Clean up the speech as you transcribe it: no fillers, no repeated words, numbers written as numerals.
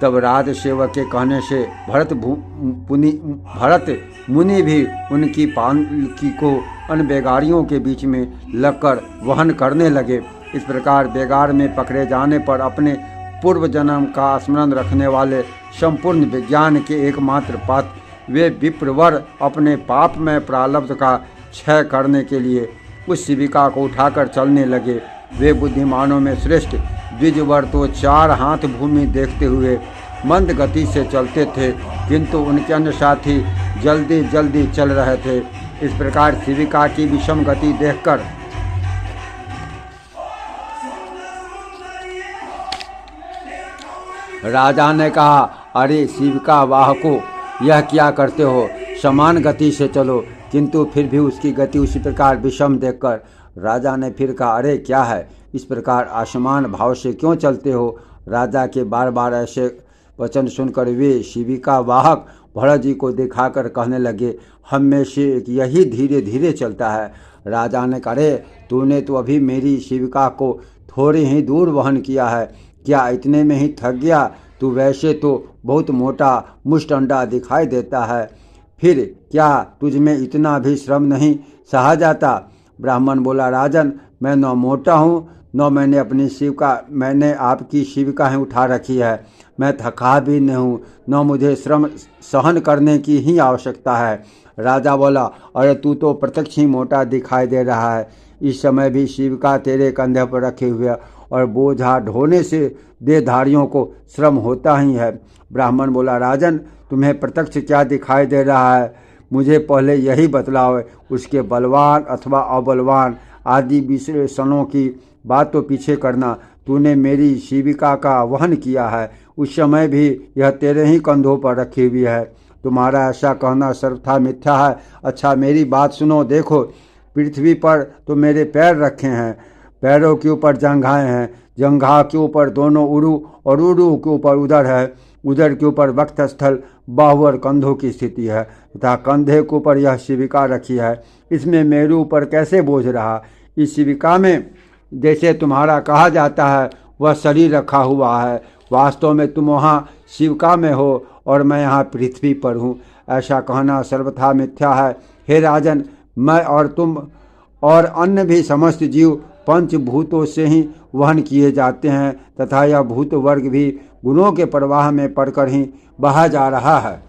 तब राज सेवक के कहने से भरत मुनि भी उनकी पालकी को अन्य बेगारियों के बीच में लगकर वहन करने लगे। इस प्रकार बेगार में पकड़े जाने पर अपने पूर्व जन्म का स्मरण रखने वाले संपूर्ण विज्ञान के एकमात्र पात्र वे विप्रवर अपने पाप में प्रारब्ध का क्षय करने के लिए उस शिविका को उठाकर चलने लगे। वे बुद्धिमानों में श्रेष्ठ द्विजवर तो 4 हाथ भूमि देखते हुए मंद गति से चलते थे, किंतु उनके अन्य साथी जल्दी जल्दी चल रहे थे। इस प्रकार शिविका की विषम गति देखकर राजा ने कहा, अरे शिविका वाहको, यह क्या करते हो? समान गति से चलो। किंतु फिर भी उसकी गति उसी प्रकार विषम देखकर राजा ने फिर कहा, अरे क्या है, इस प्रकार असमान भाव से क्यों चलते हो? राजा के बार बार ऐसे वचन सुनकर वे शिविका वाहक भरत जी को दिखाकर कहने लगे, हम में से यही धीरे धीरे चलता है। राजा ने कहा, अरे तूने तो अभी मेरी शिविका को थोड़े ही दूर वहन किया है, क्या इतने में ही थक गया? तू वैसे तो बहुत मोटा मुष्ट अंडा दिखाई देता है, फिर क्या तुझ में इतना भी श्रम नहीं सहा जाता? ब्राह्मण बोला, राजन, मैं न मोटा हूँ न मैंने आपकी शिविकाएं उठा रखी है। मैं थका भी नहीं हूँ, न मुझे श्रम सहन करने की ही आवश्यकता है। राजा बोला, अरे तू तो प्रत्यक्ष ही मोटा दिखाई दे रहा है। इस समय भी शिविका तेरे कंधे पर रखे हुए और बोझा ढोने से देहधारियों को श्रम होता ही है। ब्राह्मण बोला, राजन, तुम्हें प्रत्यक्ष क्या दिखाई दे रहा है? मुझे पहले यही बतलाओ। उसके बलवान अथवा अबलवान आदि विशेषणों की बात तो पीछे करना। तूने मेरी शिविका का वहन किया है, उस समय भी यह तेरे ही कंधों पर रखी हुई है। तुम्हारा ऐसा कहना सर्वथा मिथ्या है। अच्छा मेरी बात सुनो। देखो, पृथ्वी पर तो मेरे पैर रखे हैं, पैरों के ऊपर जंघाएं हैं, जंघा के ऊपर दोनों उरु और उरु के ऊपर उदर है, उदर के ऊपर वक्षस्थल, बाहु और कंधों की स्थिति है तथा कंधे के ऊपर यह शिविका रखी है। इसमें मेरे ऊपर कैसे बोझ रहा? इस शिविका में जैसे तुम्हारा कहा जाता है वह शरीर रखा हुआ है, वास्तव में तुम वहाँ शिविका में हो और मैं यहाँ पृथ्वी पर हूँ। ऐसा कहना सर्वथा मिथ्या है। हे राजन, मैं और तुम और अन्य भी समस्त जीव पंचभूतों से ही वहन किए जाते हैं तथा यह भूत वर्ग भी गुणों के प्रवाह में पड़कर ही बहा जा रहा है।